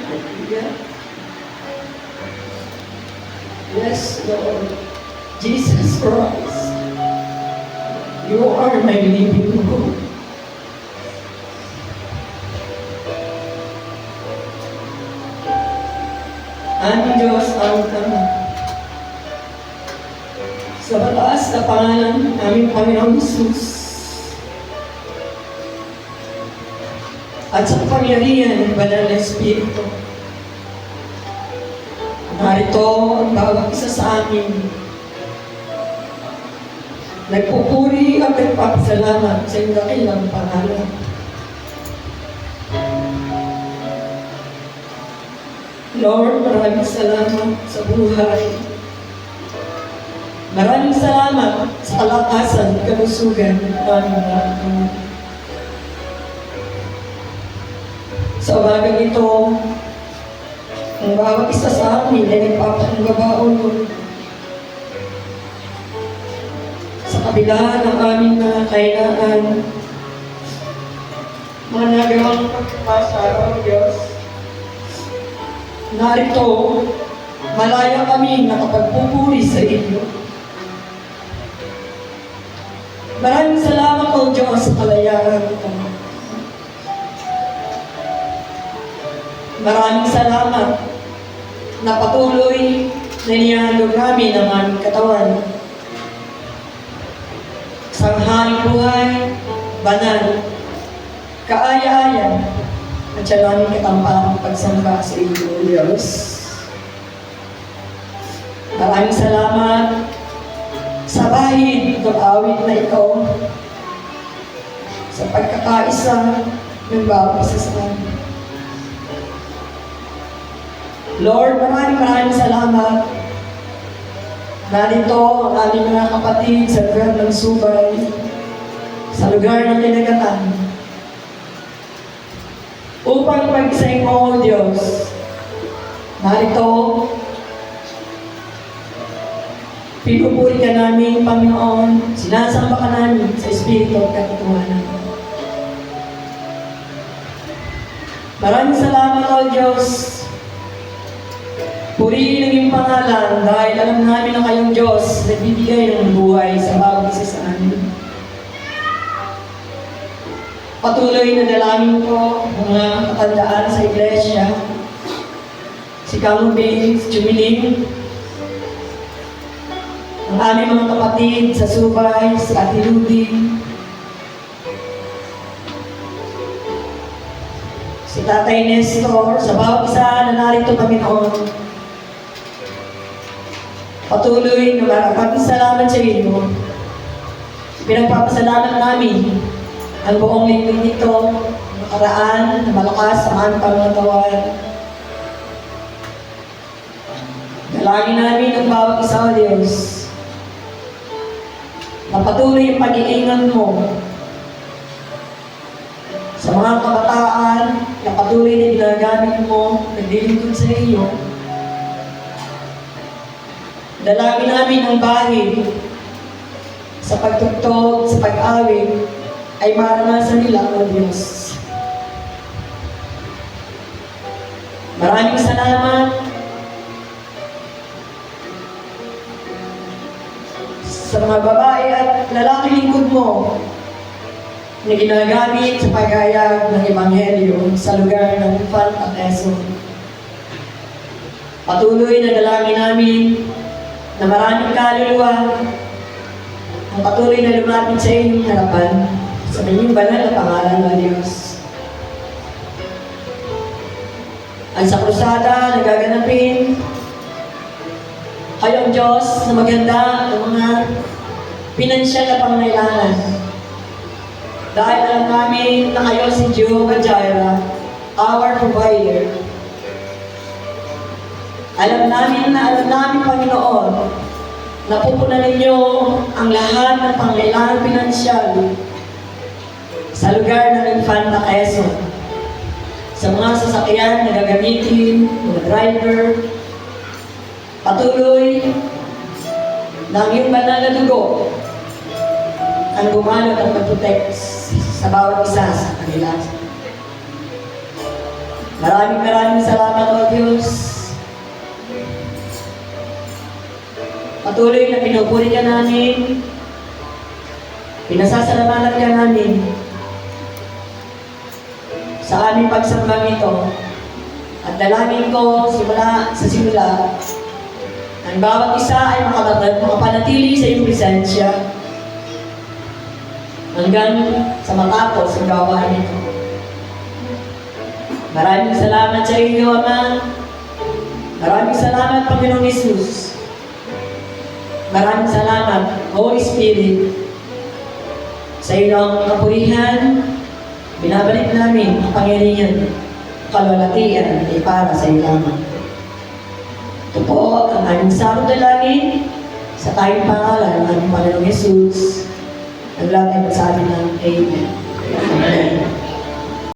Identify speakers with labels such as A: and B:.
A: Hallelujah. Yes, Lord. Jesus Christ, you are my living hope. Aming Diyos ang Ama. Sa mataas na pangalan ng aming Panginoong Jesus at sa kapangyarihan ng Banal na Espiritu, narito ang bawat isa sa amin. Nagpupuri at nagpapasalamat sa iyong dakilang pangalan. Lord, maraming salamat sa buhay. Maraming salamat sa kalakasan at kalusugan ng aming nararamdaman. Sa umagang ito, ang bawat isa sa amin ay nagpapanggabao sa kabila ng aming mga kailangan, mga nagawang pagkakasa ng Diyos. Narito, malaya kami nakapagpupuri sa iyo. Maraming salamat o Diyos sa kalayaan ito. Maraming salamat na patuloy na inihandog namin ang aming katawan. Sanghaling buhay, banal, kaaya-aya, at siya namin katampang pagsamba sa iyo, Diyos. Maraming salamat sa bahid ng awit na ito, sa pagkakaisa ng bawat isa sa amin. Lord, maraming salamat. Narito ang aming mga kapatid sa lugar ng Subay, sa lugar ng Linagatan, upang pag-isay mo, Diyos. Narito, pinupuri ka namin, Panginoon, sinasamba ka namin sa Espiritu at katotohanan. Maraming salamat, O Diyos. Purihin ang iyong pangalan dahil alam namin na kayong Diyos nagbibigay ng buhay sa bawat isa sa amin. Patuloy na dalangin ko mga katandaan sa iglesia, si Kamubing, si Jumiling, ang aming mga kapatid sa Subay, si Ate Rudy, si Tatay Nestor, sa bawat isa na narito kami noon. Patuloy na maraming salamat sa inyo. Pinagpapasalamat namin ang buong lingkod nito, nakaraan, na malakas sa aming pangatawan. Dalangin namin ang bawat isa, O Diyos, na patuloy yung pag-iingan mo sa mga kabataan na patuloy na ginagamit mo, naglilingkod sa iyo. Dalangin namin ang bahid sa pagtugtog, sa pag-awit, ay maranasan nila, O Diyos. Maraming salamat sa mga babae at lalaki lingkod mo na ginagamit sa paghayag ng Ebanghelyo sa lugar ng Infant at Quezon. Patuloy na dalangin namin na maraming kaluluwa ang patuloy na lumapit sa inyong harapan sa inyong banal na pangalan ng Diyos. At sa krusada na gaganapin, kayong Diyos na maganda ng mga pinansyal na pangailangan. Dahil alam namin na kayo si Jehovah Jireh, our provider. Alam namin, Panginoon, na pupunan ninyo ang lahat ng pangailangan pinansyal sa lugar ng Infanta Quezon. Sa mga sasakyan na gagamitin, mga driver, patuloy na ang iyong banal na dugo ang bumalot at mag-protect sa bawat isa sa kanila. Maraming salamat, O Diyos. Patuloy na pinupuri ka namin. Pinasasalamatan ka namin sa aming pagsambang ito. At dalangin ko simula sa simula, ang bawat isa ay makapanatili sa iyong presensya hanggang sa matapos ang gawain ito. Maraming salamat sa iyo, Ama. Maraming salamat, Panginoong Hesus. Maraming salamat, Holy Spirit. Sa iyong kapurihan, binabalik namin ang pangyarihan, kalwalatian ay para sa iyo lamang. Ito po ang aming sarong dalangin sa tayong pangalan ng aming Panginoong Hesus. Ang lahat ay magsabi ng Amen. Amen.